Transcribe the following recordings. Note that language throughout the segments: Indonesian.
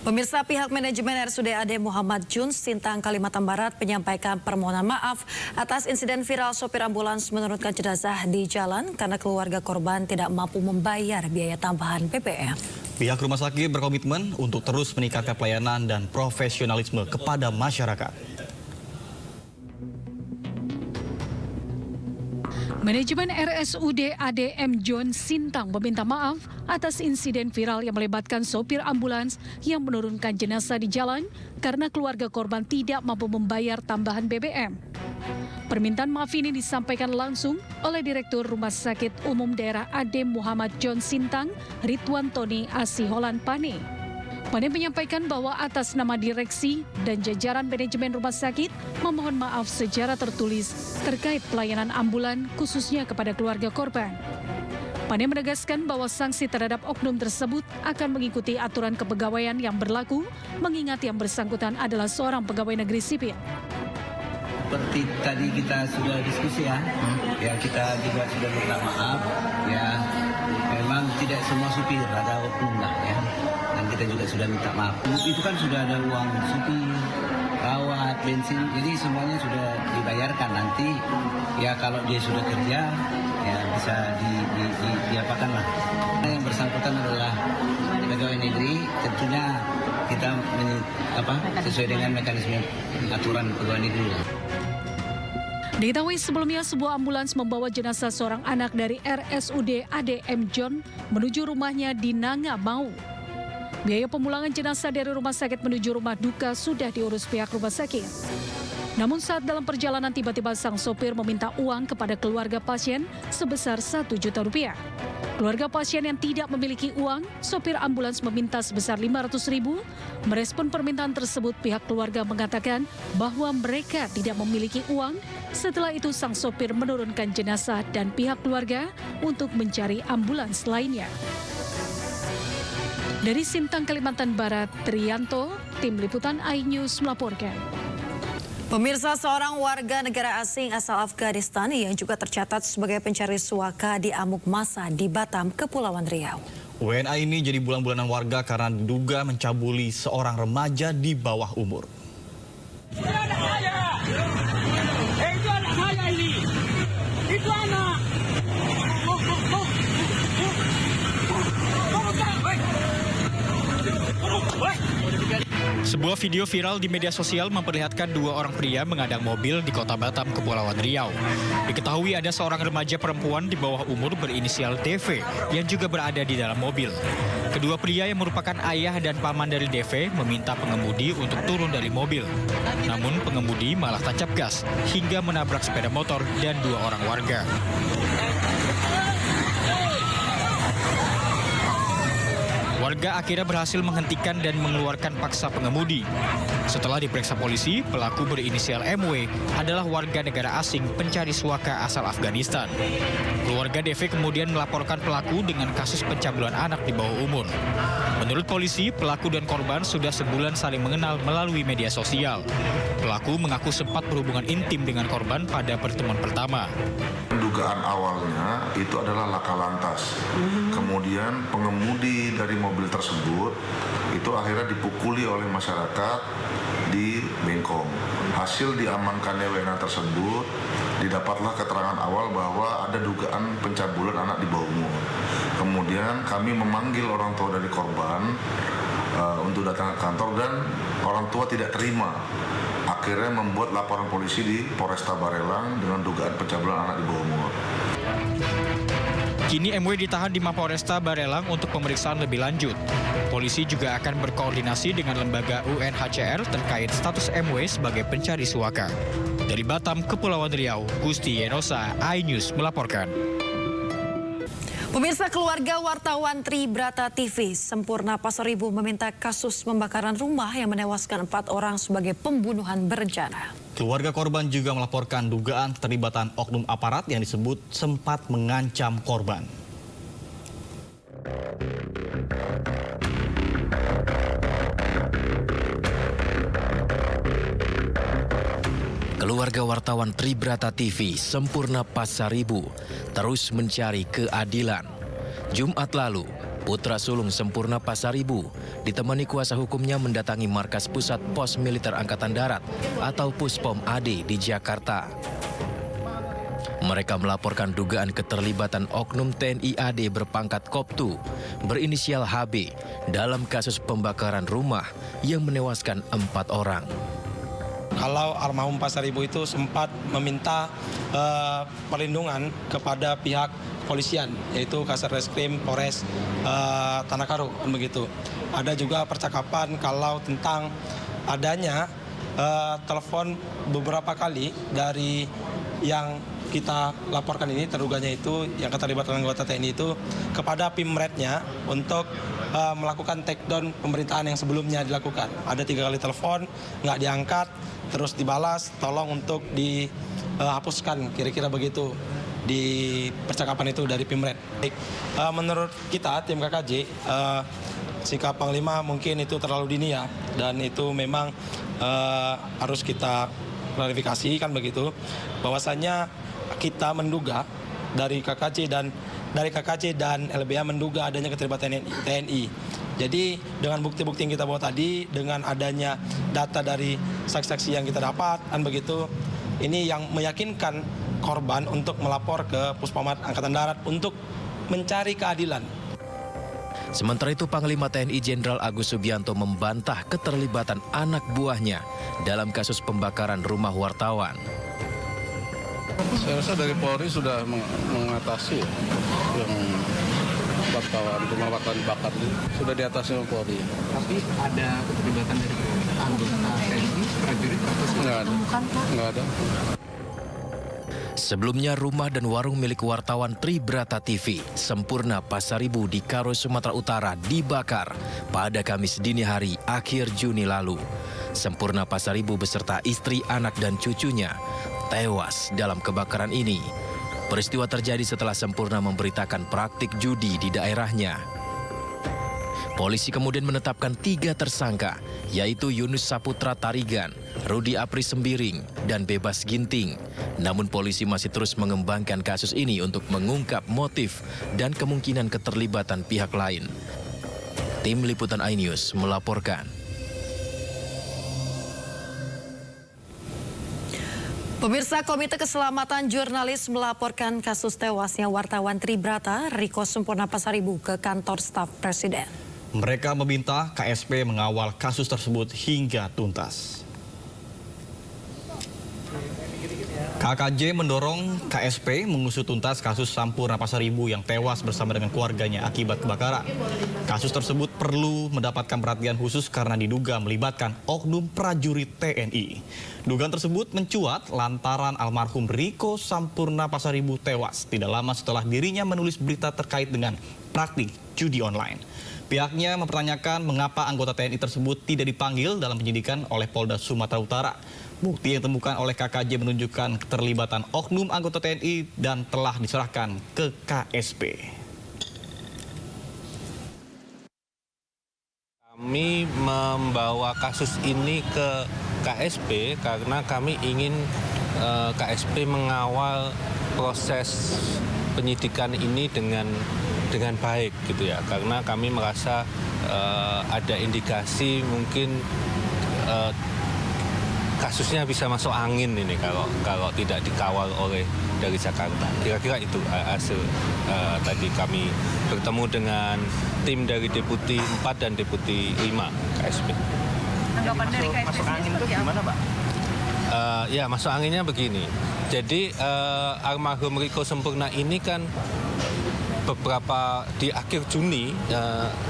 Pemirsa, pihak manajemen RSUD AD Muhammad Jun Sintang, Kalimantan Barat menyampaikan permohonan maaf atas insiden viral sopir ambulans menurunkan jenazah di jalan karena keluarga korban tidak mampu membayar biaya tambahan BBM. Pihak rumah sakit berkomitmen untuk terus meningkatkan pelayanan dan profesionalisme kepada masyarakat. Manajemen RSUD AD M. John Sintang meminta maaf atas insiden viral yang melibatkan sopir ambulans yang menurunkan jenazah di jalan karena keluarga korban tidak mampu membayar tambahan BBM. Permintaan maaf ini disampaikan langsung oleh Direktur Rumah Sakit Umum Daerah AD Muhammad John Sintang, Ridwan Tony Asiholan Pane. Pane menyampaikan bahwa atas nama direksi dan jajaran manajemen rumah sakit memohon maaf secara tertulis terkait pelayanan ambulan khususnya kepada keluarga korban. Pane menegaskan bahwa sanksi terhadap oknum tersebut akan mengikuti aturan kepegawaian yang berlaku, mengingat yang bersangkutan adalah seorang pegawai negeri sipil. Seperti tadi kita sudah diskusi ya kita juga sudah minta maaf ya, memang tidak semua supir, ada oknum lah ya, dan kita juga sudah minta maaf. Itu kan sudah ada uang supir, rawat, bensin, jadi semuanya sudah dibayarkan. Nanti ya kalau dia sudah kerja ya bisa diapakan lah. Yang bersangkutan adalah pegawai negeri, tentunya kita sesuai dengan mekanisme aturan pegawai negeri. Diketahui sebelumnya sebuah ambulans membawa jenazah seorang anak dari RSUD AD M. John menuju rumahnya di Nanga, Mau. Biaya pemulangan jenazah dari rumah sakit menuju rumah duka sudah diurus pihak rumah sakit. Namun saat dalam perjalanan tiba-tiba sang sopir meminta uang kepada keluarga pasien sebesar Rp1 juta. Keluarga pasien yang tidak memiliki uang, sopir ambulans meminta sebesar Rp500.000. Merespon permintaan tersebut, pihak keluarga mengatakan bahwa mereka tidak memiliki uang. Setelah itu sang sopir menurunkan jenazah dan pihak keluarga untuk mencari ambulans lainnya. Dari Sintang, Kalimantan Barat, Trianto, Tim Liputan iNews melaporkan. Pemirsa, seorang warga negara asing asal Afghanistan yang juga tercatat sebagai pencari suaka diamuk massa di Batam, Kepulauan Riau. WNA ini jadi bulan-bulanan warga karena diduga mencabuli seorang remaja di bawah umur. Itu anak saya. Itu anak saya ini. Itu anak. Sebuah video viral di media sosial memperlihatkan dua orang pria mengadang mobil di kota Batam, Kepulauan Riau. Diketahui ada seorang remaja perempuan di bawah umur berinisial DV yang juga berada di dalam mobil. Kedua pria yang merupakan ayah dan paman dari DV meminta pengemudi untuk turun dari mobil. Namun pengemudi malah tancap gas hingga menabrak sepeda motor dan dua orang warga. Warga akhirnya berhasil menghentikan dan mengeluarkan paksa pengemudi. Setelah diperiksa polisi, pelaku berinisial MW adalah warga negara asing pencari suaka asal Afghanistan. Keluarga DV kemudian melaporkan pelaku dengan kasus pencabulan anak di bawah umur. Menurut polisi, pelaku dan korban sudah sebulan saling mengenal melalui media sosial. Pelaku mengaku sempat berhubungan intim dengan korban pada pertemuan pertama. Dugaan awalnya itu adalah laka lantas. Kemudian pengemudi dari mobil tersebut itu akhirnya dipukuli oleh masyarakat di Bengkong. Hasil diamankannya WNA tersebut, didapatlah keterangan awal bahwa ada dugaan pencabulan anak di bawah umur. Kemudian kami memanggil orang tua dari korban untuk datang ke kantor dan orang tua tidak terima. Akhirnya membuat laporan polisi di Polresta Barelang dengan dugaan pencabulan anak di bawah umur. Kini MW ditahan di Mapolresta Barelang untuk pemeriksaan lebih lanjut. Polisi juga akan berkoordinasi dengan lembaga UNHCR terkait status MW sebagai pencari suaka. Dari Batam, Kepulauan Riau, Gusti Yenosa, iNews melaporkan. Pemirsa, keluarga wartawan Tribrata TV Sempurna Pasaribu meminta kasus pembakaran rumah yang menewaskan 4 orang sebagai pembunuhan berencana. Keluarga korban juga melaporkan dugaan keterlibatan oknum aparat yang disebut sempat mengancam korban. Keluarga wartawan Tribrata TV Sempurna Pasaribu terus mencari keadilan. Jumat lalu, putra sulung Sempurna Pasaribu, ditemani kuasa hukumnya mendatangi markas pusat Pos Militer Angkatan Darat atau Puspom AD di Jakarta. Mereka melaporkan dugaan keterlibatan oknum TNI AD berpangkat Koptu berinisial HB dalam kasus pembakaran rumah yang menewaskan 4 orang. Kalau almarhum Pasaribu itu sempat meminta perlindungan kepada pihak kepolisian, yaitu Kasat Reskrim Polres Tanah-Karo, begitu. Ada juga percakapan kalau tentang adanya telepon beberapa kali dari yang kita laporkan ini, terduganya itu yang keterlibatan anggota TNI itu kepada Pimretnya untuk melakukan take down pemerintahan yang sebelumnya dilakukan. Ada 3 kali telepon, nggak diangkat, terus dibalas, tolong untuk dihapuskan, kira-kira begitu di percakapan itu dari Pimret. Menurut kita, tim KKJ, sikap Panglima mungkin itu terlalu dini ya, dan itu memang harus kita klarifikasi kan begitu, bahwasanya kita menduga dari KKJ dan LBH menduga adanya keterlibatan TNI. Jadi dengan bukti-bukti yang kita bawa tadi, dengan adanya data dari saksi-saksi yang kita dapat, kan begitu, ini yang meyakinkan korban untuk melapor ke Puspomat Angkatan Darat untuk mencari keadilan. Sementara itu, Panglima TNI Jenderal Agus Subianto membantah keterlibatan anak buahnya dalam kasus pembakaran rumah wartawan. Saya rasa dari Polri sudah mengatasi yang rumah wartawan dibakar itu sudah diatasi oleh Polri. Tapi ada keterlibatan dari anggota TNI, prajurit atau nggak ada. Sebelumnya, rumah dan warung milik wartawan Tribrata TV, Sempurna Pasaribu di Karo, Sumatera Utara dibakar pada Kamis dini hari akhir Juni lalu. Sempurna Pasaribu beserta istri, anak, dan cucunya tewas dalam kebakaran ini. Peristiwa terjadi setelah Sempurna memberitakan praktik judi di daerahnya. Polisi kemudian menetapkan 3 tersangka, yaitu Yunus Saputra Tarigan, Rudi Apri Sembiring, dan Bebas Ginting. Namun polisi masih terus mengembangkan kasus ini untuk mengungkap motif dan kemungkinan keterlibatan pihak lain. Tim Liputan iNews melaporkan. Pemirsa, Komite Keselamatan Jurnalis melaporkan kasus tewasnya wartawan Tribrata Riko Sempurna Pasaribu ke kantor staf Presiden. Mereka meminta KSP mengawal kasus tersebut hingga tuntas. KKJ mendorong KSP mengusut tuntas kasus Sempurna Pasaribu yang tewas bersama dengan keluarganya akibat kebakaran. Kasus tersebut perlu mendapatkan perhatian khusus karena diduga melibatkan oknum prajurit TNI. Dugaan tersebut mencuat lantaran almarhum Riko Sempurna Pasaribu tewas tidak lama setelah dirinya menulis berita terkait dengan praktik judi online. Pihaknya mempertanyakan mengapa anggota TNI tersebut tidak dipanggil dalam penyidikan oleh Polda Sumatera Utara. Bukti yang ditemukan oleh KKJ menunjukkan keterlibatan oknum anggota TNI dan telah diserahkan ke KSP. Kami membawa kasus ini ke KSP karena kami ingin KSP mengawal proses penyidikan ini dengan baik gitu ya, karena kami merasa ada indikasi mungkin kasusnya bisa masuk angin ini kalau tidak dikawal oleh dari Jakarta. Kira-kira itu hasil tadi kami bertemu dengan tim dari Deputi 4 dan Deputi 5 KSP. Tanggapan dari KSP masuk angin itu gimana, Pak? Ya, masuk anginnya begini. Jadi almarhum Riko Sempurna ini kan beberapa di akhir Juni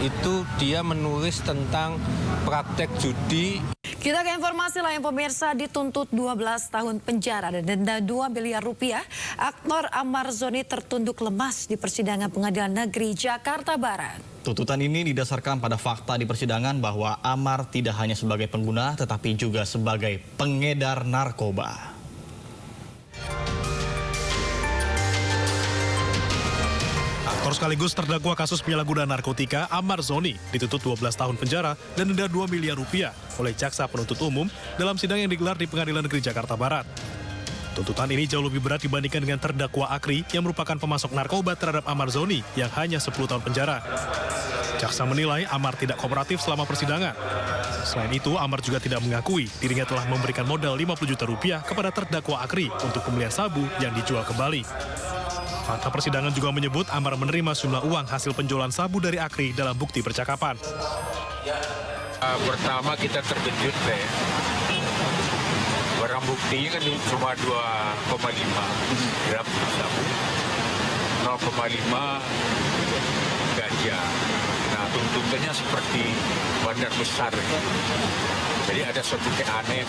itu dia menulis tentang praktek judi. Kita ke informasi lain, pemirsa. Dituntut 12 tahun penjara dan denda 2 miliar rupiah, aktor Amar Zoni tertunduk lemas di persidangan Pengadilan Negeri Jakarta Barat. Tuntutan ini didasarkan pada fakta di persidangan bahwa Amar tidak hanya sebagai pengguna tetapi juga sebagai pengedar narkoba. Aktor sekaligus terdakwa kasus penyalahgunaan narkotika Amar Zoni dituntut 12 tahun penjara dan denda 2 miliar rupiah oleh jaksa penuntut umum dalam sidang yang digelar di Pengadilan Negeri Jakarta Barat. Tuntutan ini jauh lebih berat dibandingkan dengan terdakwa Akri yang merupakan pemasok narkoba terhadap Amar Zoni yang hanya 10 tahun penjara. Jaksa menilai Amar tidak kooperatif selama persidangan. Selain itu, Amar juga tidak mengakui dirinya telah memberikan modal 50 juta rupiah kepada terdakwa Akri untuk pembelian sabu yang dijual kembali. Fakta persidangan juga menyebut Amar menerima sejumlah uang hasil penjualan sabu dari Akri dalam bukti percakapan. Pertama kita terkejut deh. Barang buktinya kan cuma 2,5 gram sabu, 0,5 ganja. Nah, tuntutannya seperti bandar besar. Jadi ada suatu keanehan.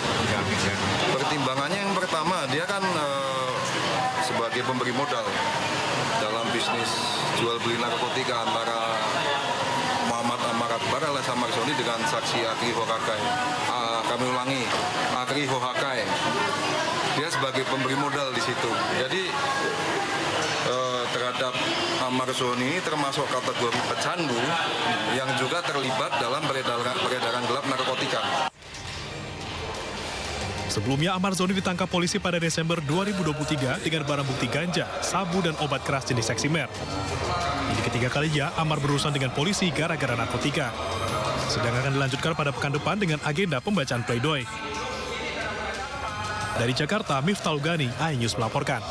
Pertimbangannya yang pertama, dia kan sebagai pemberi modal dalam bisnis jual beli narkotika antara Muhammad Amar Akbar alias Amar Zoni dengan saksi Akri Hohakai. Kami ulangi, Akri Hohakai. Dia sebagai pemberi modal di situ. Jadi terhadap Amar Zoni ini termasuk kategori pecandu yang juga terlibat dalam peredaran gelap narkotika. Sebelumnya Amar Zoni ditangkap polisi pada Desember 2023 dengan barang bukti ganja, sabu, dan obat keras jenis Seksimer. Ini ketiga kalinya Amar berurusan dengan polisi gara-gara narkotika. Sidang akan dilanjutkan pada pekan depan dengan agenda pembacaan pledoi. Dari Jakarta, Miftahul Gani, iNews melaporkan.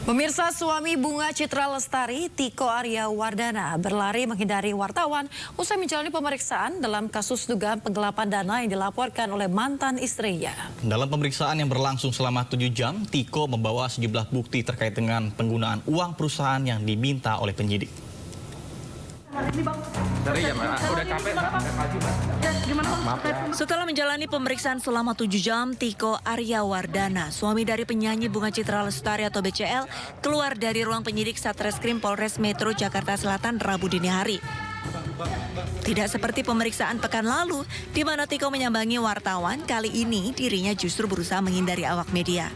Pemirsa, suami Bunga Citra Lestari, Tiko Arya Wardana, berlari menghindari wartawan usai menjalani pemeriksaan dalam kasus dugaan penggelapan dana yang dilaporkan oleh mantan istrinya. Dalam pemeriksaan yang berlangsung selama 7 jam, Tiko membawa sejumlah bukti terkait dengan penggunaan uang perusahaan yang diminta oleh penyidik. Setelah menjalani pemeriksaan selama 7 jam, Tiko Arya Wardana, suami dari penyanyi Bunga Citra Lestari atau BCL, keluar dari ruang penyidik Satreskrim Polres Metro Jakarta Selatan Rabu dini hari. Tidak seperti pemeriksaan pekan lalu, di mana Tiko menyambangi wartawan, kali ini dirinya justru berusaha menghindari awak media.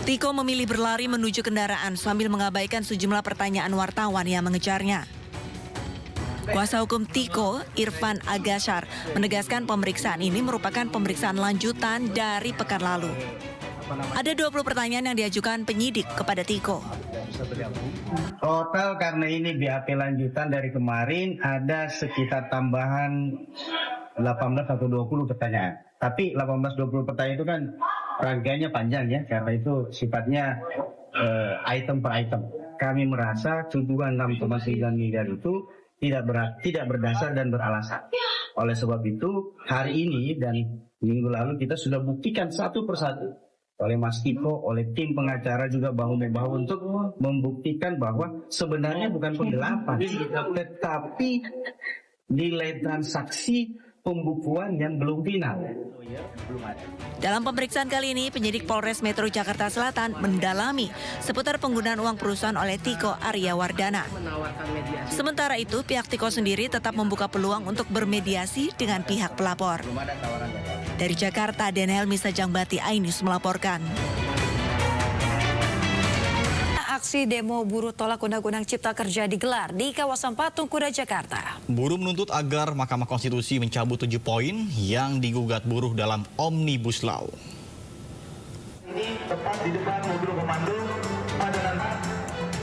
Tiko memilih berlari menuju kendaraan sambil mengabaikan sejumlah pertanyaan wartawan yang mengejarnya. Kuasa hukum Tiko, Irfan Agashar, menegaskan pemeriksaan ini merupakan pemeriksaan lanjutan dari pekan lalu. Ada 20 pertanyaan yang diajukan penyidik kepada Tiko. Total karena ini BAP lanjutan dari kemarin ada sekitar tambahan 18 atau 20 pertanyaan. Tapi 18-20 pertanyaan itu kan rangkaiannya panjang ya, karena itu sifatnya item per item. Kami merasa tuduhan 6,9 miliar itu tidak berdasar dan beralasan. Oleh sebab itu, hari ini dan minggu lalu kita sudah buktikan satu persatu oleh Mas Tiko, oleh tim pengacara juga bahu-membahu untuk membuktikan bahwa sebenarnya bukan penggelapan, tetapi nilai transaksi pembukuan yang belum final. Dalam pemeriksaan kali ini, penyidik Polres Metro Jakarta Selatan mendalami seputar penggunaan uang perusahaan oleh Tiko Arya Wardana. Sementara itu, pihak Tiko sendiri tetap membuka peluang untuk bermediasi dengan pihak pelapor. Dari Jakarta, Denel Misa Jangbati, iNews melaporkan. Aksi demo buruh tolak Undang-Undang Cipta Kerja digelar di kawasan Patung Kuda, Jakarta. Buruh menuntut agar Mahkamah Konstitusi mencabut 7 poin yang digugat buruh dalam Omnibus Law. Ini tepat di depan mobil komando, pada nanti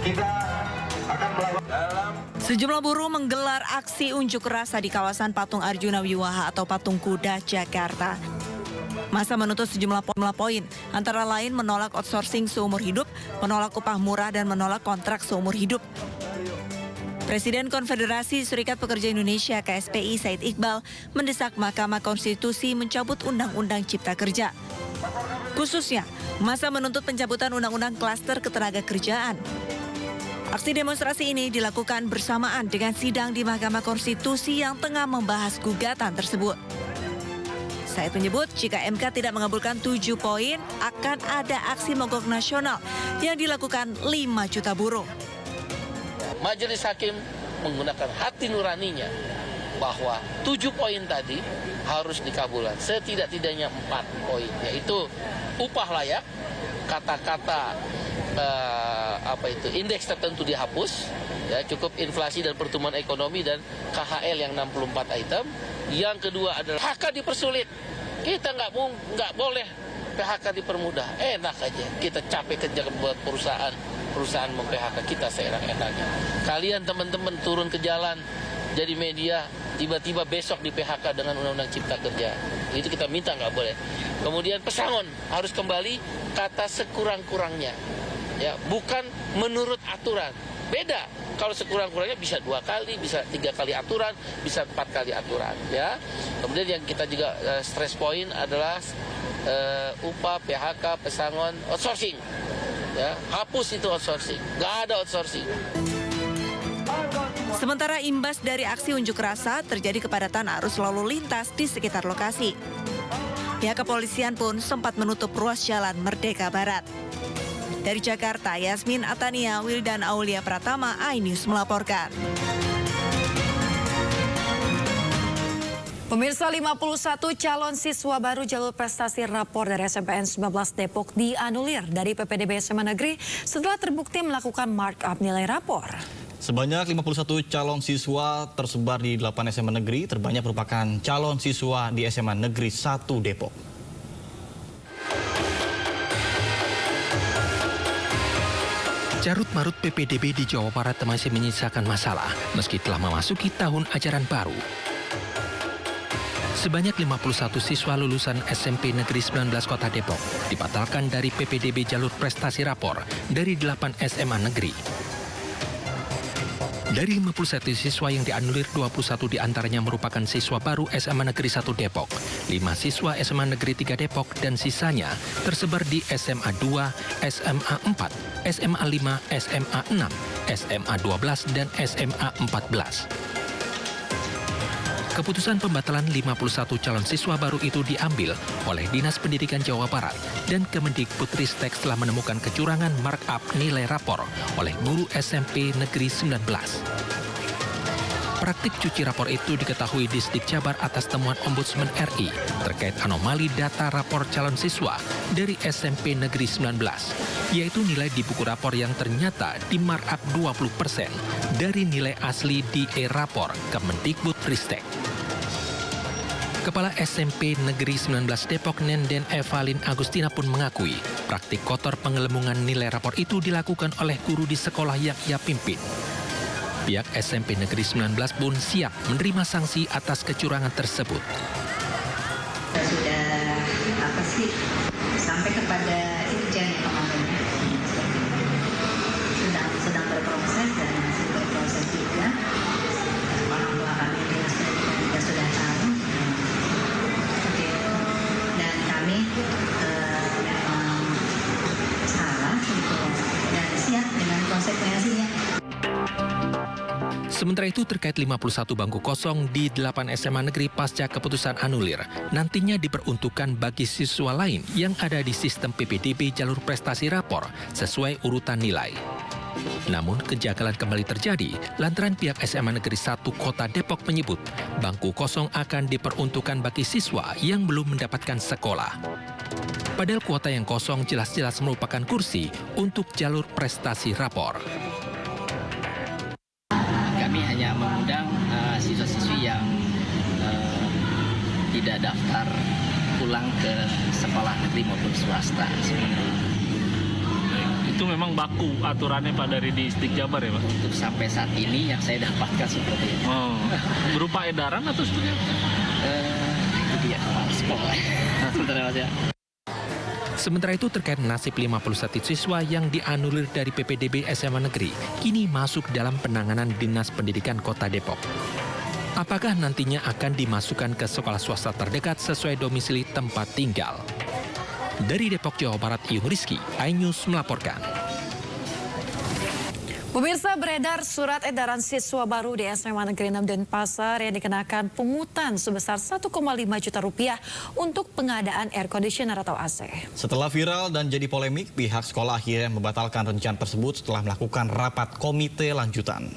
kita akan melakukan Sejumlah buruh menggelar aksi unjuk rasa di kawasan Patung Arjuna Wiwaha atau Patung Kuda, Jakarta. Masa menuntut sejumlah poin, antara lain menolak outsourcing seumur hidup, menolak upah murah, dan menolak kontrak seumur hidup. Presiden Konfederasi Serikat Pekerja Indonesia KSPI Said Iqbal mendesak Mahkamah Konstitusi mencabut Undang-Undang Cipta Kerja. Khususnya, masa menuntut pencabutan Undang-Undang Klaster Ketenagakerjaan. Aksi demonstrasi ini dilakukan bersamaan dengan sidang di Mahkamah Konstitusi yang tengah membahas gugatan tersebut. Said menyebut jika MK tidak mengabulkan 7 poin, akan ada aksi mogok nasional yang dilakukan 5 juta buruh. Majelis Hakim menggunakan hati nuraninya bahwa 7 poin tadi harus dikabulkan. Setidak-tidaknya 4 poin, yaitu upah layak, kata-kata indeks tertentu dihapus, ya, cukup inflasi dan pertumbuhan ekonomi, dan KHL yang 64 item. Yang kedua adalah hak dipersulit. Kita nggak boleh PHK dipermudah, enak aja. Kita capek kerja buat perusahaan mem-PHK kita seenak-enaknya. Kalian teman-teman turun ke jalan, jadi media, tiba-tiba besok di PHK dengan Undang-Undang Cipta Kerja. Itu kita minta nggak boleh. Kemudian pesangon harus kembali kata sekurang-kurangnya. Ya, bukan menurut aturan. Beda. Kalau sekurang-kurangnya bisa 2 kali, bisa 3 kali aturan, bisa 4 kali aturan. Ya. Kemudian yang kita juga stress point adalah upah, PHK, pesangon, outsourcing. Ya, hapus itu outsourcing. Nggak ada outsourcing. Sementara imbas dari aksi unjuk rasa, terjadi kepadatan arus lalu lintas di sekitar lokasi. Pihak kepolisian pun sempat menutup ruas jalan Merdeka Barat. Dari Jakarta, Yasmin Atania, Wildan Aulia Pratama, iNews melaporkan. Pemirsa, 51 calon siswa baru jalur prestasi rapor dari SMPN 19 Depok dianulir dari PPDB SMA Negeri setelah terbukti melakukan markup nilai rapor. Sebanyak 51 calon siswa tersebar di 8 SMA Negeri, terbanyak merupakan calon siswa di SMA Negeri 1 Depok. Carut-marut PPDB di Jawa Barat masih menyisakan masalah meski telah memasuki tahun ajaran baru. Sebanyak 51 siswa lulusan SMP Negeri 19 Kota Depok dibatalkan dari PPDB jalur prestasi rapor dari 8 SMA Negeri. Dari 51 siswa yang dianulir, 21 diantaranya merupakan siswa baru SMA Negeri 1 Depok, 5 siswa SMA Negeri 3 Depok, dan sisanya tersebar di SMA 2, SMA 4, SMA 5, SMA 6, SMA 12, dan SMA 14. Keputusan pembatalan 51 calon siswa baru itu diambil oleh Dinas Pendidikan Jawa Barat dan Kemendikbudristek setelah menemukan kecurangan markup nilai rapor oleh guru SMP Negeri 19. Praktik cuci rapor itu diketahui Disdik Jabar atas temuan Ombudsman RI terkait anomali data rapor calon siswa dari SMP Negeri 19, yaitu nilai di buku rapor yang ternyata di markup 20% dari nilai asli di e-rapor Kemendikbudristek. Kepala SMP Negeri 19 Depok Nenden Evalin Agustina pun mengakui praktik kotor pengelembungan nilai rapor itu dilakukan oleh guru di sekolah yang ia pimpin. Pihak SMP Negeri 19 pun siap menerima sanksi atas kecurangan tersebut. Sudah sampai kepada Irjen kemarin sedang berproses dan masih berproses juga. Orang tua kami Dinas Pendidikan juga sudah tahu. Dan kami memang salah gitu dan siap dengan konsekuensinya. Sementara itu terkait 51 bangku kosong di 8 SMA negeri pasca keputusan anulir, nantinya diperuntukkan bagi siswa lain yang ada di sistem PPDB jalur prestasi rapor sesuai urutan nilai. Namun kejanggalan kembali terjadi lantaran pihak SMA Negeri 1 Kota Depok menyebut bangku kosong akan diperuntukkan bagi siswa yang belum mendapatkan sekolah. Padahal kuota yang kosong jelas-jelas merupakan kursi untuk jalur prestasi rapor. Kami hanya mengundang siswa-siswi yang tidak daftar pulang ke sekolah negeri maupun swasta. Itu memang baku aturannya Pak dari Disdik Jabar ya Pak? Untuk sampai saat ini yang saya dapatkan seperti itu. Oh, berupa edaran atau seperti apa? Itu dia kepala sekolah. Sebentar Mas ya. Sementara itu terkait nasib 51 siswa yang dianulir dari PPDB SMA Negeri, kini masuk dalam penanganan Dinas Pendidikan Kota Depok. Apakah nantinya akan dimasukkan ke sekolah swasta terdekat sesuai domisili tempat tinggal? Dari Depok, Jawa Barat, Iyung Rizky, iNews melaporkan. Pemirsa, beredar surat edaran siswa baru di SMA Negeri 6 Denpasar yang dikenakan pungutan sebesar 1,5 juta rupiah untuk pengadaan air conditioner atau AC. Setelah viral dan jadi polemik, pihak sekolah akhirnya membatalkan rencana tersebut setelah melakukan rapat komite lanjutan.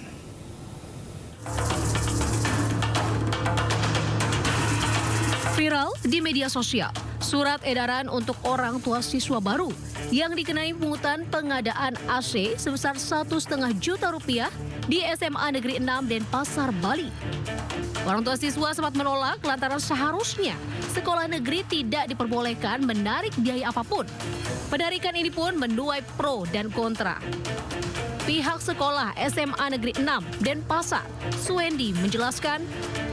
Viral di media sosial, surat edaran untuk orang tua siswa baru yang dikenai pungutan pengadaan AC sebesar Rp1,5 juta di SMA Negeri 6 Denpasar, Bali. Orang tua siswa sempat menolak lantaran seharusnya sekolah negeri tidak diperbolehkan menarik biaya apapun. Penarikan ini pun menuai pro dan kontra. Pihak sekolah SMA Negeri 6 Denpasar, Suwendi, menjelaskan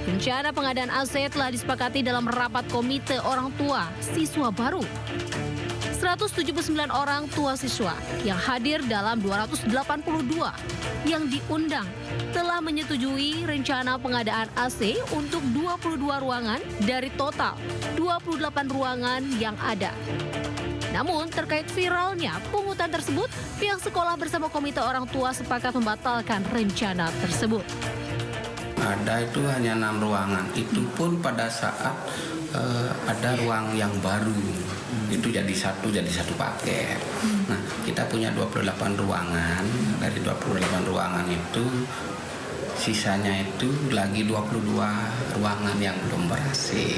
rencana pengadaan AC telah disepakati dalam rapat komite orang tua siswa baru. 179 orang tua siswa yang hadir dalam 282 yang diundang telah menyetujui rencana pengadaan AC untuk 22 ruangan dari total 28 ruangan yang ada. Namun terkait viralnya pungutan tersebut, pihak sekolah bersama komite orang tua sepakat membatalkan rencana tersebut. Ada itu hanya 6 ruangan, itu pun pada saat ada ruang yang baru, itu jadi satu paket. Nah, kita punya 28 ruangan, dari 28 ruangan itu sisanya itu lagi 22 ruangan yang belum ber-AC.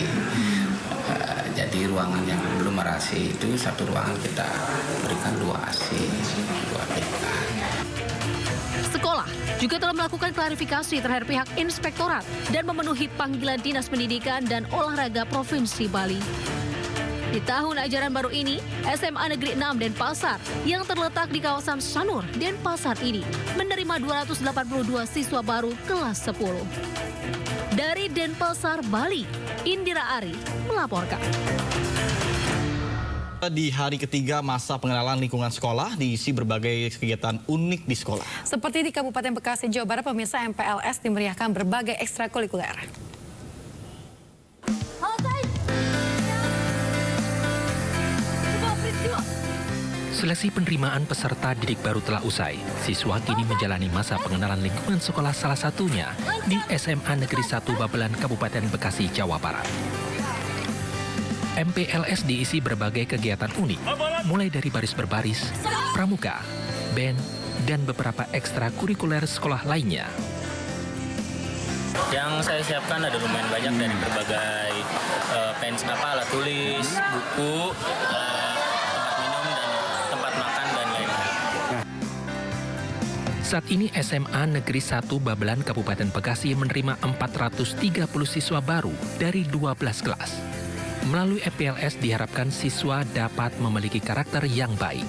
Jadi ruangan yang belum ber-AC itu satu ruangan kita berikan 2 AC, 2 PK. Sekolah juga telah melakukan klarifikasi terhadap pihak inspektorat dan memenuhi panggilan Dinas Pendidikan dan Olahraga Provinsi Bali. Di tahun ajaran baru ini, SMA Negeri 6 Denpasar yang terletak di kawasan Sanur, Denpasar ini menerima 282 siswa baru kelas 10. Dari Denpasar, Bali, Indira Ari melaporkan. Di hari ketiga masa pengenalan lingkungan sekolah diisi berbagai kegiatan unik di sekolah. Seperti di Kabupaten Bekasi, Jawa Barat, pemirsa, MPLS dimeriahkan berbagai ekstrakurikuler. Seleksi penerimaan peserta didik baru telah usai. Siswa kini menjalani masa pengenalan lingkungan sekolah, salah satunya di SMA Negeri 1 Babelan, Kabupaten Bekasi, Jawa Barat. MPLS diisi berbagai kegiatan unik, mulai dari baris berbaris, pramuka, band, dan beberapa ekstrakurikuler sekolah lainnya. Yang saya siapkan ada lumayan banyak dari berbagai alat tulis, buku, tempat minum, dan tempat makan, dan lain-lain. Saat ini SMA Negeri 1 Babelan, Kabupaten Bekasi menerima 430 siswa baru dari 12 kelas. Melalui MPLS diharapkan siswa dapat memiliki karakter yang baik.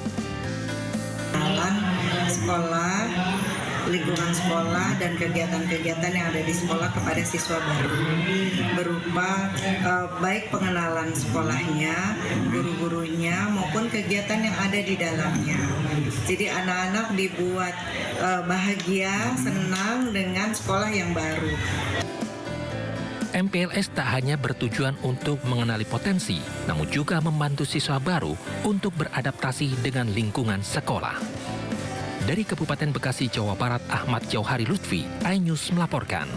Sekolah, lingkungan sekolah, dan kegiatan-kegiatan yang ada di sekolah kepada siswa baru berupa baik pengenalan sekolahnya, guru-gurunya, maupun kegiatan yang ada di dalamnya. Jadi anak-anak dibuat bahagia, senang dengan sekolah yang baru. MPLS tak hanya bertujuan untuk mengenali potensi, namun juga membantu siswa baru untuk beradaptasi dengan lingkungan sekolah. Dari Kabupaten Bekasi, Jawa Barat, Ahmad Jauhari Lutfi, iNews melaporkan.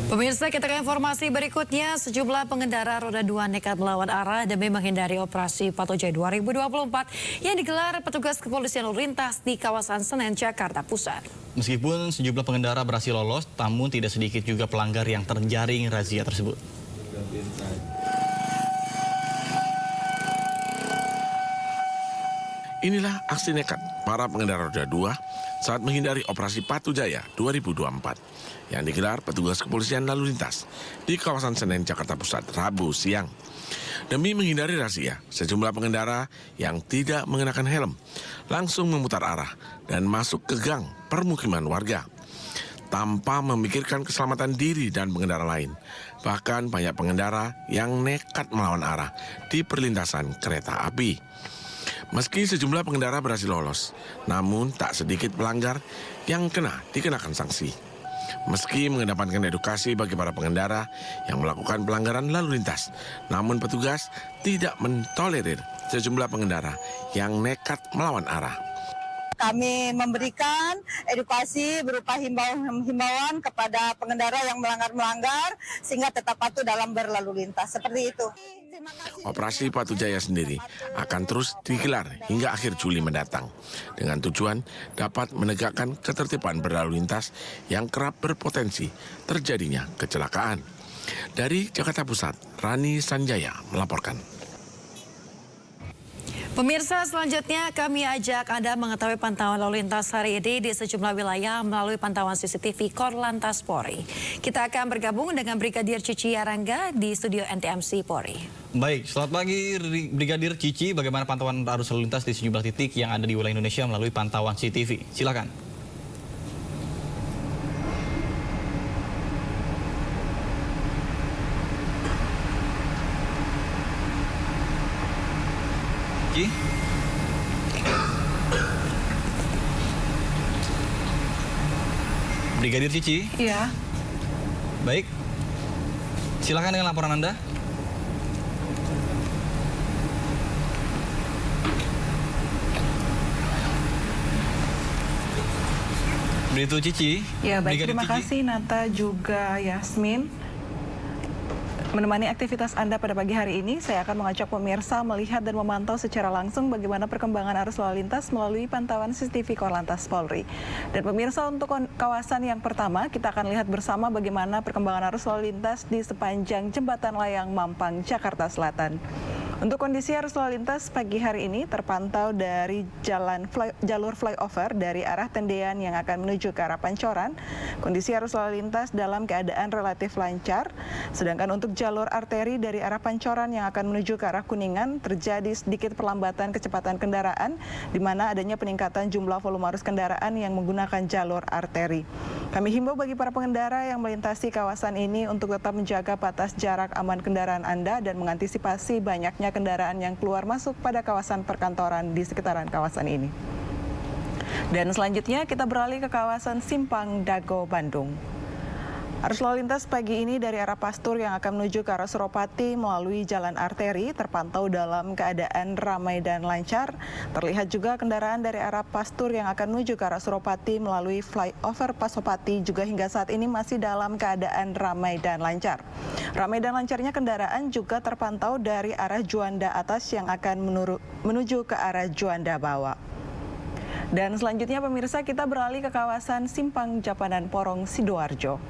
Pemirsa, kita ke informasi berikutnya. Sejumlah pengendara roda 2 nekat melawan arah demi menghindari operasi Patuh Jaya 2024 yang digelar petugas kepolisian lalu lintas di kawasan Senen, Jakarta Pusat. Meskipun sejumlah pengendara berhasil lolos, namun tidak sedikit juga pelanggar yang terjaring razia tersebut. Inilah aksi nekat para pengendara roda 2 saat menghindari operasi Patuh Jaya 2024 yang digelar petugas kepolisian lalu lintas di kawasan Senen, Jakarta Pusat, Rabu siang. Demi menghindari razia, sejumlah pengendara yang tidak mengenakan helm langsung memutar arah dan masuk ke gang permukiman warga tanpa memikirkan keselamatan diri dan pengendara lain. Bahkan banyak pengendara yang nekat melawan arah di perlintasan kereta api. Meski sejumlah pengendara berhasil lolos, namun tak sedikit pelanggar yang dikenakan sanksi. Meski mengedepankan edukasi bagi para pengendara yang melakukan pelanggaran lalu lintas, namun petugas tidak mentolerir sejumlah pengendara yang nekat melawan arah. Kami memberikan edukasi berupa himbauan kepada pengendara yang melanggar sehingga tetap patuh dalam berlalu lintas. Seperti itu. Operasi Patuh Jaya sendiri akan terus digelar hingga akhir Juli mendatang dengan tujuan dapat menegakkan ketertiban berlalu lintas yang kerap berpotensi terjadinya kecelakaan. Dari Jakarta Pusat, Rani Sanjaya melaporkan. Pemirsa, selanjutnya kami ajak Anda mengetahui pantauan lalu lintas hari ini di sejumlah wilayah melalui pantauan CCTV Korlantas Polri. Kita akan bergabung dengan Brigadir Cici Yarangga di studio NTMC Polri. Baik, selamat pagi Brigadir Cici. Bagaimana pantauan arus lalu lintas di sejumlah titik yang ada di wilayah Indonesia melalui pantauan CCTV? Silakan. Cici? Brigadir Cici? Iya. Baik. Silakan dengan laporan Anda. Begitu Cici. Ya, baik. Brigadir Terima Cici. kasih Nata juga Yasmin. Menemani aktivitas Anda pada pagi hari ini, saya akan mengajak pemirsa melihat dan memantau secara langsung bagaimana perkembangan arus lalu lintas melalui pantauan CCTV Korlantas Polri. Dan pemirsa, untuk kawasan yang pertama, kita akan lihat bersama bagaimana perkembangan arus lalu lintas di sepanjang Jembatan Layang Mampang, Jakarta Selatan. Untuk kondisi arus lalu lintas pagi hari ini terpantau dari jalur flyover dari arah Tendean yang akan menuju ke arah Pancoran. Kondisi arus lalu lintas dalam keadaan relatif lancar. Sedangkan untuk jalur arteri dari arah Pancoran yang akan menuju ke arah Kuningan terjadi sedikit perlambatan kecepatan kendaraan di mana adanya peningkatan jumlah volume arus kendaraan yang menggunakan jalur arteri. Kami himbau bagi para pengendara yang melintasi kawasan ini untuk tetap menjaga batas jarak aman kendaraan Anda dan mengantisipasi banyaknya kendaraan yang keluar masuk pada kawasan perkantoran di sekitaran kawasan ini. Dan selanjutnya kita beralih ke kawasan Simpang Dago, Bandung. Arus lalu lintas pagi ini dari arah Pastur yang akan menuju ke arah Suropati melalui jalan arteri terpantau dalam keadaan ramai dan lancar. Terlihat juga kendaraan dari arah Pastur yang akan menuju ke arah Suropati melalui flyover Pasopati juga hingga saat ini masih dalam keadaan ramai dan lancar. Ramai dan lancarnya kendaraan juga terpantau dari arah Juanda Atas yang akan menuju ke arah Juanda Bawah. Dan selanjutnya pemirsa, kita beralih ke kawasan Simpang Japanan Porong, Sidoarjo.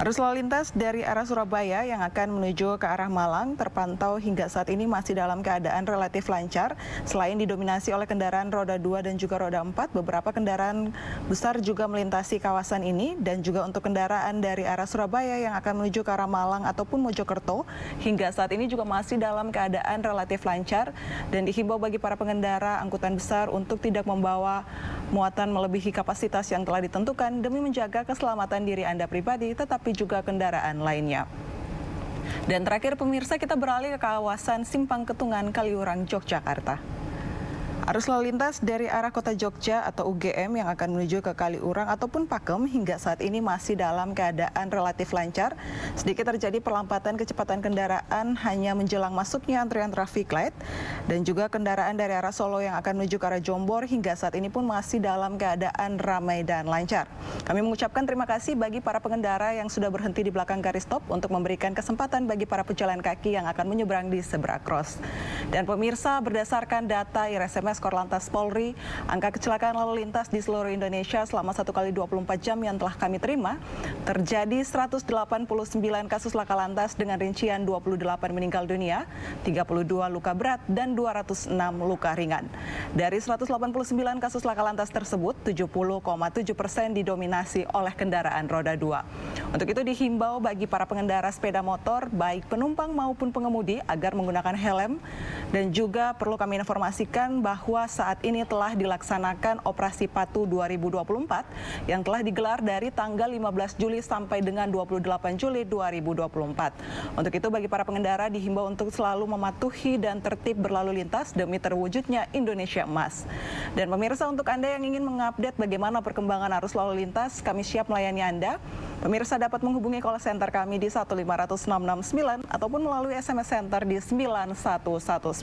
Arus lalu lintas dari arah Surabaya yang akan menuju ke arah Malang terpantau hingga saat ini masih dalam keadaan relatif lancar. Selain didominasi oleh kendaraan roda 2 dan juga roda 4, beberapa kendaraan besar juga melintasi kawasan ini. Dan juga untuk kendaraan dari arah Surabaya yang akan menuju ke arah Malang ataupun Mojokerto, hingga saat ini juga masih dalam keadaan relatif lancar. Dan dihimbau bagi para pengendara angkutan besar untuk tidak membawa muatan melebihi kapasitas yang telah ditentukan demi menjaga keselamatan diri Anda pribadi, tetapi juga kendaraan lainnya. Dan terakhir pemirsa, kita beralih ke kawasan Simpang Ketungan, Kaliurang, Yogyakarta. Arus lalu lintas dari arah kota Jogja atau UGM yang akan menuju ke Kaliurang ataupun Pakem hingga saat ini masih dalam keadaan relatif lancar. Sedikit terjadi perlambatan kecepatan kendaraan hanya menjelang masuknya antrian traffic light. Dan juga kendaraan dari arah Solo yang akan menuju ke arah Jombor hingga saat ini pun masih dalam keadaan ramai dan lancar. Kami mengucapkan terima kasih bagi para pengendara yang sudah berhenti di belakang garis stop untuk memberikan kesempatan bagi para pejalan kaki yang akan menyeberang di zebra cross. Dan pemirsa, berdasarkan data IRSMS Korlantas Polri, angka kecelakaan lalu lintas di seluruh Indonesia selama 1 kali 24 jam yang telah kami terima, terjadi 189 kasus laka lantas dengan rincian 28 meninggal dunia, 32 luka berat, dan 206 luka ringan. Dari 189 kasus laka lantas tersebut, 70,7% didominasi oleh kendaraan roda 2. Untuk itu dihimbau bagi para pengendara sepeda motor, baik penumpang maupun pengemudi, agar menggunakan helm. Dan juga perlu kami informasikan bahwa saat ini telah dilaksanakan Operasi Patuh 2024 yang telah digelar dari tanggal 15 Juli sampai dengan 28 Juli 2024. Untuk itu bagi para pengendara dihimbau untuk selalu mematuhi dan tertib berlalu lintas demi terwujudnya Indonesia Emas. Dan pemirsa, untuk Anda yang ingin mengupdate bagaimana perkembangan arus lalu lintas, kami siap melayani Anda. Pemirsa dapat menghubungi call center kami di 1500669 ataupun melalui SMS Center di 9119.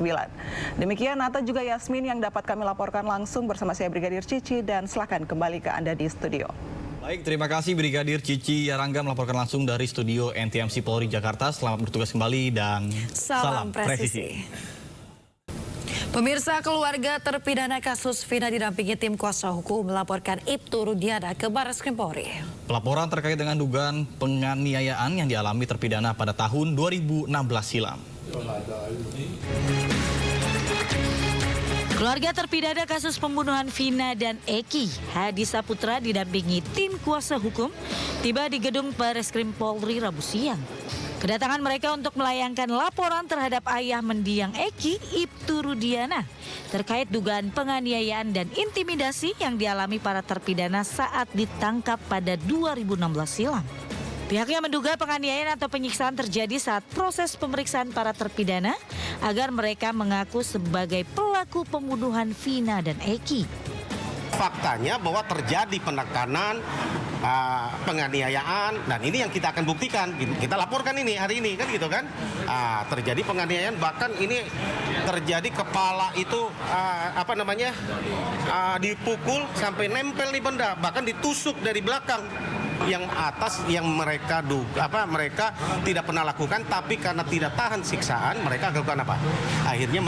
Demikian Nata juga Yasmin yang dapat kami laporkan langsung bersama saya Brigadir Cici, dan silakan kembali ke Anda di studio. Baik, terima kasih Brigadir Cici Yarangga melaporkan langsung dari studio NTMC Polri Jakarta. Selamat bertugas kembali dan salam presisi. Pemirsa, keluarga terpidana kasus Vina didampingi tim kuasa hukum melaporkan Ibtu Rudiana ke Barreskrim Polri. Pelaporan terkait dengan dugaan penganiayaan yang dialami terpidana pada tahun 2016 silam. Keluarga terpidana kasus pembunuhan Vina dan Eki, Hadi Saputra didampingi tim kuasa hukum tiba di gedung Barreskrim Polri Rabu siang. Kedatangan mereka untuk melayangkan laporan terhadap ayah mendiang Eki, Ibtu Rudiana, terkait dugaan penganiayaan dan intimidasi yang dialami para terpidana saat ditangkap pada 2016 silam. Pihaknya menduga penganiayaan atau penyiksaan terjadi saat proses pemeriksaan para terpidana agar mereka mengaku sebagai pelaku pembunuhan Vina dan Eki. Faktanya bahwa terjadi penekanan, penganiayaan, dan ini yang kita akan buktikan. Kita laporkan ini hari ini kan gitu kan. Terjadi penganiayaan, bahkan ini terjadi kepala itu dipukul sampai nempel di benda, bahkan ditusuk dari belakang. Yang atas yang mereka mereka tidak pernah lakukan, tapi karena tidak tahan siksaan mereka lakukan apa? Akhirnya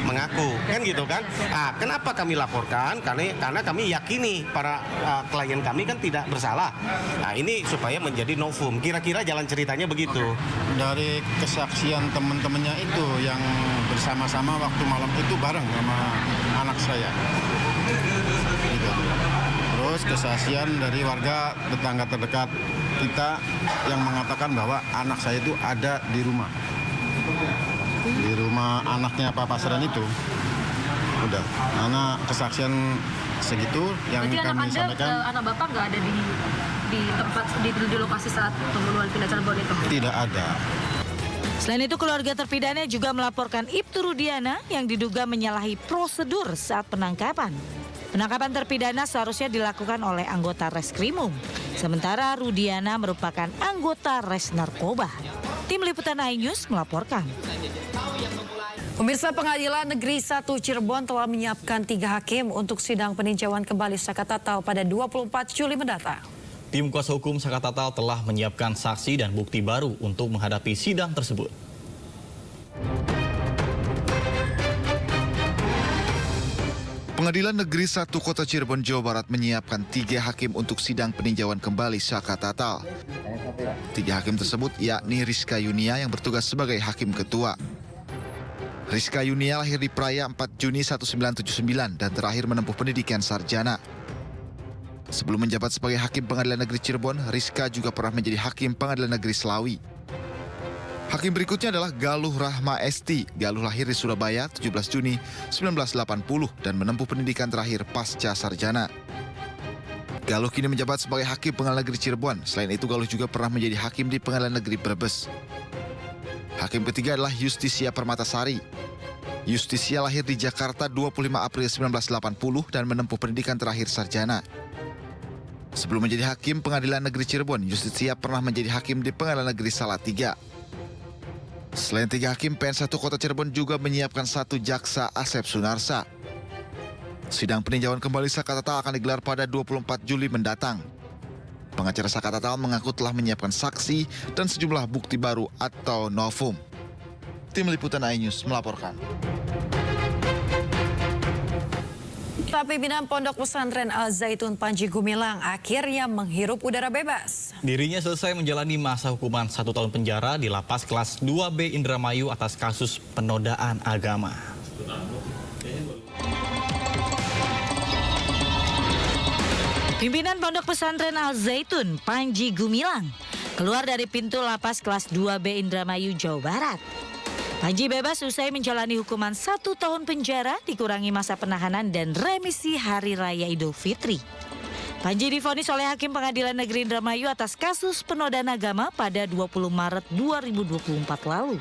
mengaku kan gitu kan. Kenapa kami laporkan? Karena kami yakini para klien kami kan tidak bersalah. Ini supaya menjadi novum. Kira-kira jalan ceritanya begitu. Dari kesaksian teman-temannya itu yang bersama-sama waktu malam itu bareng sama anak saya. Gitu. Terus kesaksian dari warga tetangga terdekat kita yang mengatakan bahwa anak saya itu ada di rumah. Di rumah anaknya Pak Pasran itu. Udah, karena kesaksian segitu yang berarti kami sampaikan. Anak Bapak nggak ada di tempat di lokasi saat pembunuhan Vina Cirebon itu? Tidak ada. Selain itu, keluarga terpidana juga melaporkan Ibtu Rudiana yang diduga menyalahi prosedur saat penangkapan. Penangkapan terpidana seharusnya dilakukan oleh anggota Reskrimum, sementara Rudiana merupakan anggota Res Narkoba. Tim Liputan iNews melaporkan. Pemirsa, Pengadilan Negeri 1 Cirebon telah menyiapkan 3 hakim untuk sidang peninjauan kembali Saka Tatal pada 24 Juli mendatang. Tim kuasa hukum Saka Tatal telah menyiapkan saksi dan bukti baru untuk menghadapi sidang tersebut. Pengadilan Negeri 1 Kota Cirebon, Jawa Barat menyiapkan 3 hakim untuk sidang peninjauan kembali Saka Tatal. 3 hakim tersebut yakni Rizka Yunia yang bertugas sebagai hakim ketua. Rizka Yunia lahir di Praia 4 Juni 1979 dan terakhir menempuh pendidikan sarjana. Sebelum menjabat sebagai hakim Pengadilan Negeri Cirebon, Rizka juga pernah menjadi hakim Pengadilan Negeri Selawi. Hakim berikutnya adalah Galuh Rahma Esti. Galuh lahir di Surabaya 17 Juni 1980 dan menempuh pendidikan terakhir pasca sarjana. Galuh kini menjabat sebagai hakim Pengadilan Negeri Cirebon. Selain itu, Galuh juga pernah menjadi hakim di Pengadilan Negeri Brebes. Hakim ketiga adalah Justisia Permatasari. Justisia lahir di Jakarta 25 April 1980 dan menempuh pendidikan terakhir sarjana. Sebelum menjadi hakim Pengadilan Negeri Cirebon, Justisia pernah menjadi hakim di Pengadilan Negeri Salatiga. Selain 3 hakim, PN1 Kota Cirebon juga menyiapkan 1 jaksa, Asep Sunarsa. Sidang peninjauan kembali Saka Tatal akan digelar pada 24 Juli mendatang. Pengacara Saka Tatal mengaku telah menyiapkan saksi dan sejumlah bukti baru atau novum. Tim Liputan iNews melaporkan. Pimpinan Pondok Pesantren Al Zaitun Panji Gumilang akhirnya menghirup udara bebas. Dirinya selesai menjalani masa hukuman 1 tahun penjara di lapas kelas 2B Indramayu atas kasus penodaan agama. Pimpinan Pondok Pesantren Al Zaitun Panji Gumilang keluar dari pintu lapas kelas 2B Indramayu, Jawa Barat. Panji bebas usai menjalani hukuman 1 tahun penjara, dikurangi masa penahanan dan remisi Hari Raya Idul Fitri. Panji divonis oleh Hakim Pengadilan Negeri Indramayu atas kasus penodaan agama pada 20 Maret 2024 lalu.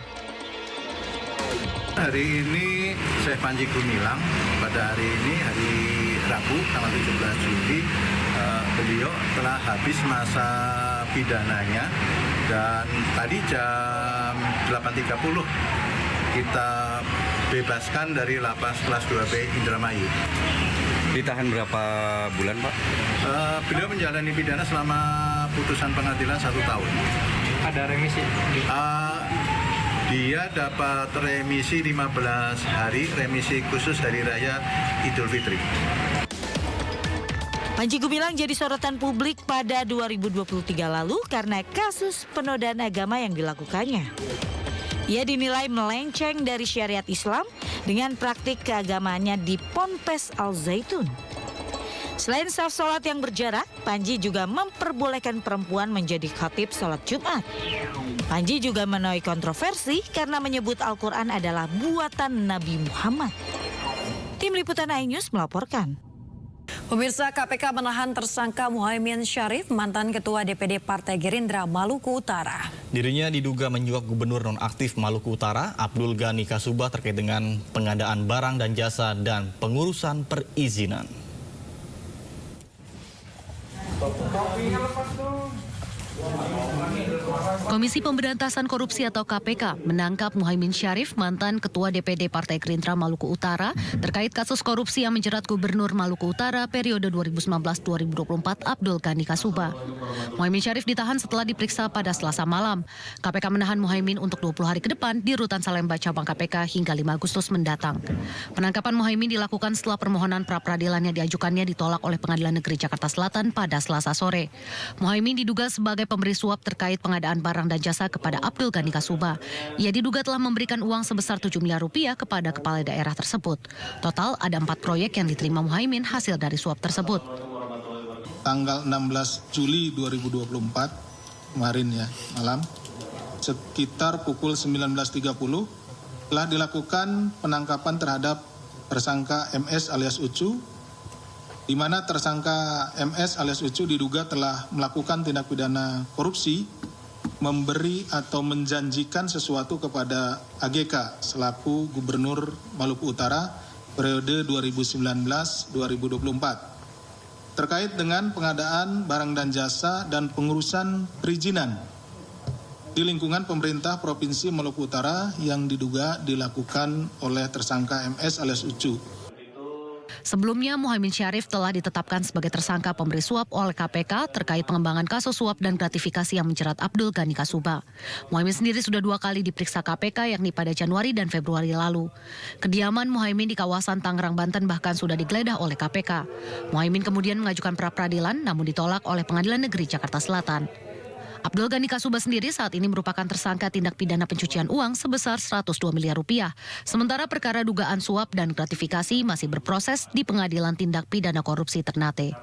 Hari ini saya Panji Gumilang, pada hari ini, hari Rabu, tanggal 17 Juli, beliau telah habis masa pidananya dan tadi jam 8.30 kita bebaskan dari lapas kelas 2B Indramayu. Ditahan berapa bulan, Pak? Beliau menjalani pidana selama putusan pengadilan 1 tahun. Ada remisi? dia dapat remisi 15 hari, remisi khusus Hari Raya Idul Fitri. Panji Gumilang jadi sorotan publik pada 2023 lalu karena kasus penodaan agama yang dilakukannya. Ia dinilai melenceng dari syariat Islam dengan praktik keagamaannya di Ponpes Al Zaitun. Selain saf sholat yang berjarak, Panji juga memperbolehkan perempuan menjadi khatib sholat Jumat. Panji juga menuai kontroversi karena menyebut Al-Quran adalah buatan Nabi Muhammad. Tim Liputan iNews melaporkan. Pemirsa, KPK menahan tersangka Muhaimin Syarif, mantan Ketua DPD Partai Gerindra Maluku Utara. Dirinya diduga menyuap Gubernur nonaktif Maluku Utara, Abdul Ghani Kasuba, terkait dengan pengadaan barang dan jasa dan pengurusan perizinan. Komisi Pemberantasan Korupsi atau KPK menangkap Muhaimin Syarif, mantan Ketua DPD Partai Gerindra Maluku Utara, terkait kasus korupsi yang menjerat Gubernur Maluku Utara periode 2019-2024 Abdul Ghani Kasuba. Muhaimin Syarif ditahan setelah diperiksa pada Selasa malam. KPK menahan Muhaimin untuk 20 hari ke depan di Rutan Salemba Cabang KPK hingga 5 Agustus mendatang. Penangkapan Muhaimin dilakukan setelah permohonan pra-peradilan yang diajukannya ditolak oleh Pengadilan Negeri Jakarta Selatan pada Selasa sore. Muhaimin diduga sebagai pemberi suap terkait pengadaan barang dan jasa kepada Abdul Ghani Kasuba. Ia diduga telah memberikan uang sebesar 7 miliar rupiah kepada kepala daerah tersebut. Total ada 4 proyek yang diterima Muhaimin hasil dari suap tersebut. Tanggal 16 Juli 2024 kemarin ya malam, sekitar pukul 19.30 telah dilakukan penangkapan terhadap tersangka MS alias Ucu, di mana tersangka MS alias Ucu diduga telah melakukan tindak pidana korupsi, memberi atau menjanjikan sesuatu kepada AGK selaku Gubernur Maluku Utara periode 2019-2024 terkait dengan pengadaan barang dan jasa dan pengurusan perizinan di lingkungan pemerintah Provinsi Maluku Utara yang diduga dilakukan oleh tersangka MS alias Ucu. Sebelumnya, Muhaimin Syarif telah ditetapkan sebagai tersangka pemberi suap oleh KPK terkait pengembangan kasus suap dan gratifikasi yang menjerat Abdul Ghani Kasuba. Muhaimin sendiri sudah 2 kali diperiksa KPK, yakni pada Januari dan Februari lalu. Kediaman Muhaimin di kawasan Tangerang, Banten bahkan sudah digeledah oleh KPK. Muhaimin kemudian mengajukan pra-peradilan namun ditolak oleh Pengadilan Negeri Jakarta Selatan. Abdul Ghani Kasuba sendiri saat ini merupakan tersangka tindak pidana pencucian uang sebesar 102 miliar rupiah. Sementara perkara dugaan suap dan gratifikasi masih berproses di Pengadilan Tindak Pidana Korupsi Ternate.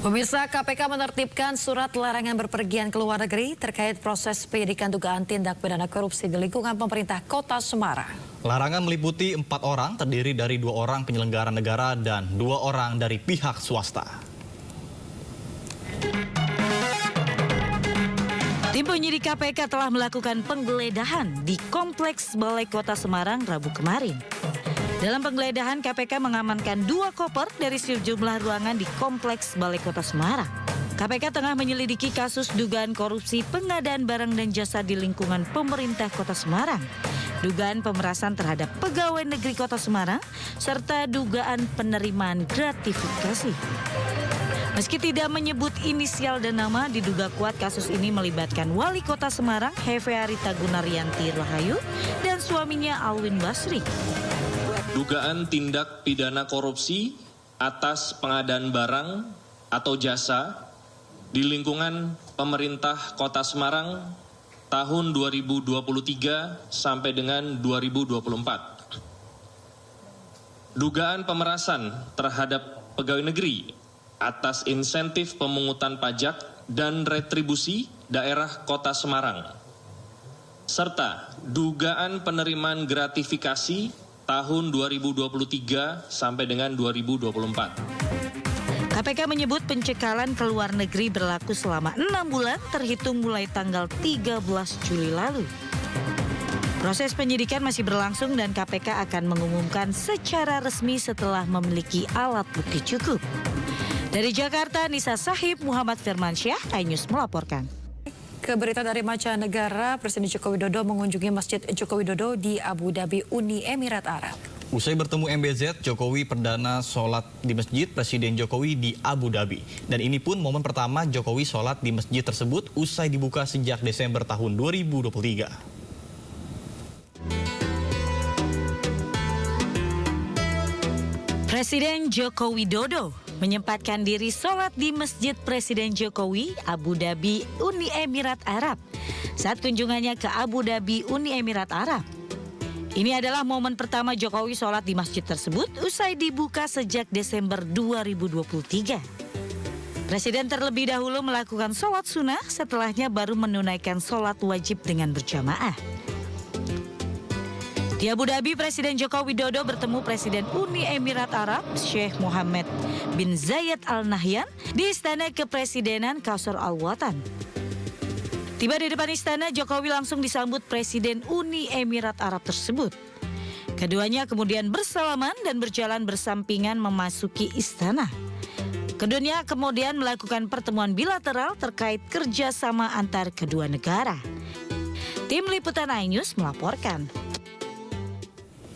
Pemirsa, KPK menertibkan surat larangan berpergian ke luar negeri terkait proses penyidikan dugaan tindak pidana korupsi di lingkungan pemerintah Kota Semarang. Larangan meliputi 4 orang, terdiri dari 2 orang penyelenggara negara dan 2 orang dari pihak swasta. Tim penyidik KPK telah melakukan penggeledahan di Kompleks Balai Kota Semarang Rabu kemarin. Dalam penggeledahan, KPK mengamankan 2 koper dari sejumlah ruangan di Kompleks Balai Kota Semarang. KPK tengah menyelidiki kasus dugaan korupsi pengadaan barang dan jasa di lingkungan pemerintah Kota Semarang, dugaan pemerasan terhadap pegawai negeri Kota Semarang, serta dugaan penerimaan gratifikasi. Meski tidak menyebut inisial dan nama, diduga kuat kasus ini melibatkan Wali Kota Semarang, Heve Arita Gunaryanti Rahayu, dan suaminya Alwin Basri. Dugaan tindak pidana korupsi atas pengadaan barang atau jasa di lingkungan pemerintah Kota Semarang tahun 2023 sampai dengan 2024. Dugaan pemerasan terhadap pegawai negeri atas insentif pemungutan pajak dan retribusi daerah Kota Semarang, serta dugaan penerimaan gratifikasi tahun 2023 sampai dengan 2024. KPK menyebut pencekalan ke luar negeri berlaku selama 6 bulan terhitung mulai tanggal 13 Juli lalu. Proses penyidikan masih berlangsung dan KPK akan mengumumkan secara resmi setelah memiliki alat bukti cukup. Dari Jakarta, Nisa Sahib, Muhammad Firmansyah, iNews melaporkan. Ke berita dari mancanegara, Presiden Joko Widodo mengunjungi Masjid Joko Widodo di Abu Dhabi, Uni Emirat Arab. Usai bertemu MBZ, Jokowi perdana sholat di masjid Presiden Jokowi di Abu Dhabi. Dan ini pun momen pertama Jokowi sholat di masjid tersebut usai dibuka sejak Desember tahun 2023. Presiden Joko Widodo menyempatkan diri sholat di Masjid Presiden Jokowi, Abu Dhabi, Uni Emirat Arab saat kunjungannya ke Abu Dhabi, Uni Emirat Arab. Ini adalah momen pertama Jokowi sholat di masjid tersebut usai dibuka sejak Desember 2023. Presiden terlebih dahulu melakukan sholat sunnah, setelahnya baru menunaikan sholat wajib dengan berjamaah. Di Abu Dhabi, Presiden Joko Widodo bertemu Presiden Uni Emirat Arab, Sheikh Mohammed bin Zayed Al Nahyan, di Istana Kepresidenan Qasr Al Watan. Tiba di depan istana, Jokowi langsung disambut Presiden Uni Emirat Arab tersebut. Keduanya kemudian bersalaman dan berjalan bersampingan memasuki istana. Keduanya kemudian melakukan pertemuan bilateral terkait kerjasama antar kedua negara. Tim Liputan iNews melaporkan.